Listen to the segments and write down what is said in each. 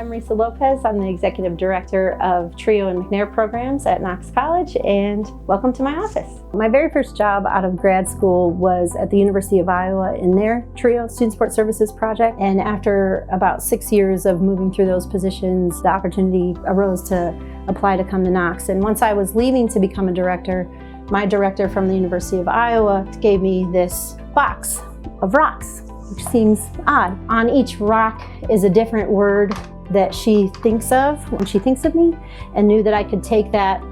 I'm Risa Lopez. I'm the Executive Director of TRIO and McNair programs at Knox College, and welcome to my office. My very first job out of grad school was at the University of Iowa in their TRIO Student Support Services project, and after about 6 years of moving through those positions, the opportunity arose to apply to come to Knox. And once I was leaving to become a director, my director from the University of Iowa gave me this box of rocks, which seems odd. On each rock is a different word that she thinks of when she thinks of me, and knew that I could take that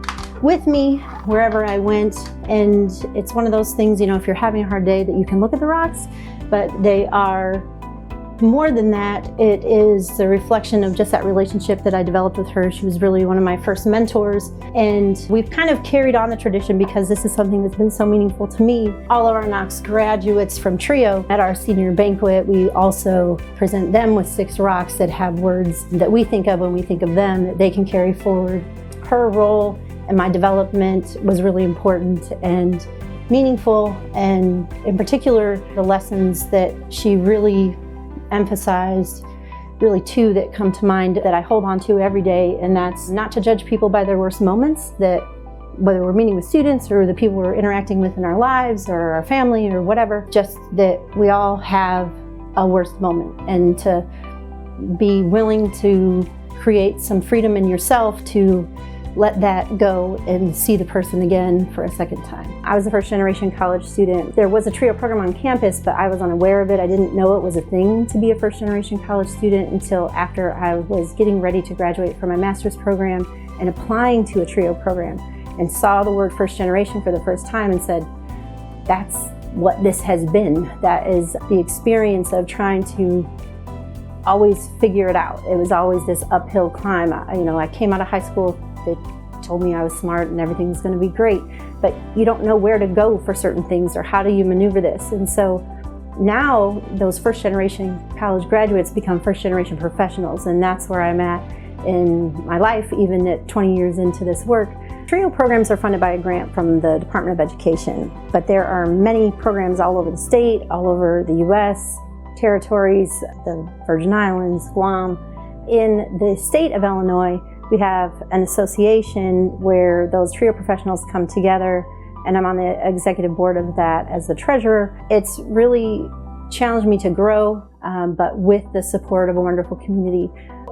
with me wherever I went. And it's one of those things, if you're having a hard day, that you can look at the rocks, but they are more than that. It is the reflection of just that relationship that I developed with her. She was really one of my first mentors, and we've kind of carried on the tradition because this is something that's been so meaningful to me. All of our Knox graduates from TRIO, at our senior banquet, we also present them with 6 rocks that have words that we think of when we think of them that they can carry forward. Her role in my development was really important and meaningful, and in particular, the lessons that she really emphasized, really 2 that come to mind that I hold on to every day, and that's not to judge people by their worst moments, that whether we're meeting with students or the people we're interacting with in our lives or our family or whatever, just that we all have a worst moment, and to be willing to create some freedom in yourself to let that go and see the person again for a second time. I was a first-generation college student. There was a TRIO program on campus, but I was unaware of it. I didn't know it was a thing to be a first-generation college student until after I was getting ready to graduate from my master's program and applying to a TRIO program, and saw the word first generation for the first time and said, that's what this has been. That is the experience of trying to always figure it out. It was always this uphill climb. I came out of high school, they told me I was smart and everything was going to be great, but you don't know where to go for certain things or how do you maneuver this. And so now those first generation college graduates become first generation professionals, and that's where I'm at in my life, even at 20 years into this work. TRIO programs are funded by a grant from the Department of Education, but there are many programs all over the state, all over the U.S., territories, the Virgin Islands, Guam. In the state of Illinois, we have an association where those TRIO professionals come together, and I'm on the executive board of that as the treasurer. It's really challenged me to grow, but with the support of a wonderful community.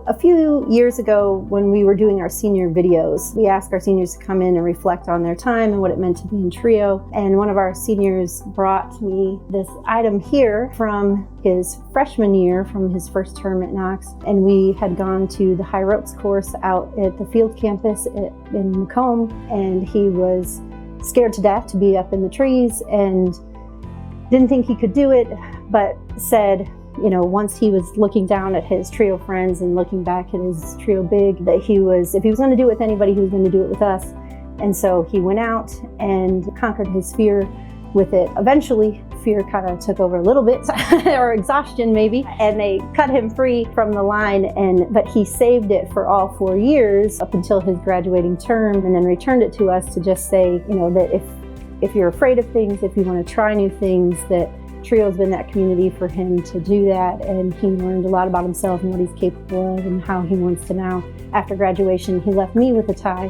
A few years ago, when we were doing our senior videos, we asked our seniors to come in and reflect on their time and what it meant to be in TRIO. And one of our seniors brought me this item here from his freshman year, from his first term at Knox. And we had gone to the high ropes course out at the field campus in Macomb, and he was scared to death to be up in the trees and didn't think he could do it, but said, once he was looking down at his TRIO friends and looking back at his TRIO big, that if he was going to do it with anybody, he was going to do it with us. And so he went out and conquered his fear with it. Eventually, fear kind of took over a little bit, or exhaustion maybe, and they cut him free from the line. But he saved it for all 4 years up until his graduating term, and then returned it to us to just say, that if you're afraid of things, if you want to try new things, that TRIO's been that community for him to do that, and he learned a lot about himself and what he's capable of and how he wants to now. After graduation, he left me with a tie,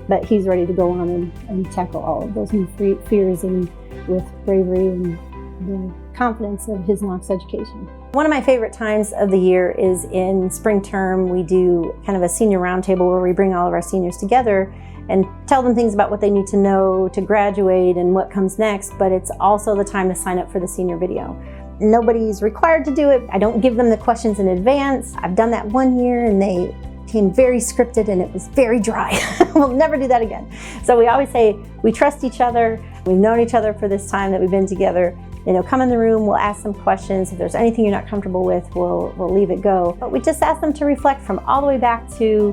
but he's ready to go on and tackle all of those new fears and with bravery and the confidence of his Knox education. One of my favorite times of the year is in spring term. We do kind of a senior roundtable where we bring all of our seniors together and tell them things about what they need to know to graduate and what comes next, but it's also the time to sign up for the senior video. Nobody's required to do it. I don't give them the questions in advance. I've done that one year and they came very scripted and it was very dry. We'll never do that again. So we always say, we trust each other. We've known each other for this time that we've been together. Come in the room, we'll ask them questions. If there's anything you're not comfortable with, we'll leave it go. But we just ask them to reflect from all the way back to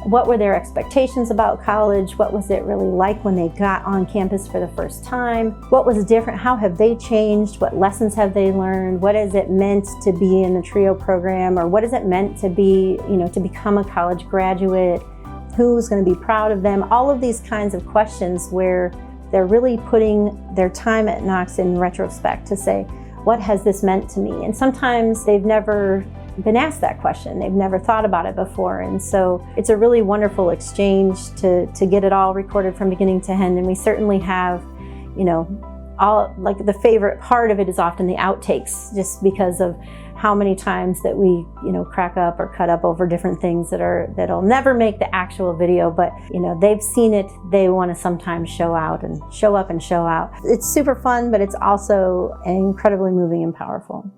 what were their expectations about college? What was it really like when they got on campus for the first time? What was different? How have they changed? What lessons have they learned? What has it meant to be in the TRIO program? Or what has it meant to be, to become a college graduate? Who's going to be proud of them? All of these kinds of questions where they're really putting their time at Knox in retrospect to say, what has this meant to me? And sometimes they've never been asked that question. They've never thought about it before. And so it's a really wonderful exchange to get it all recorded from beginning to end. And we certainly have, you know, all, like, the favorite part of it is often the outtakes, just because of how many times that we, you know, crack up or cut up over different things that'll never make the actual video, but, you know, they've seen it, they want to sometimes show up and show out. It's super fun, but it's also incredibly moving and powerful.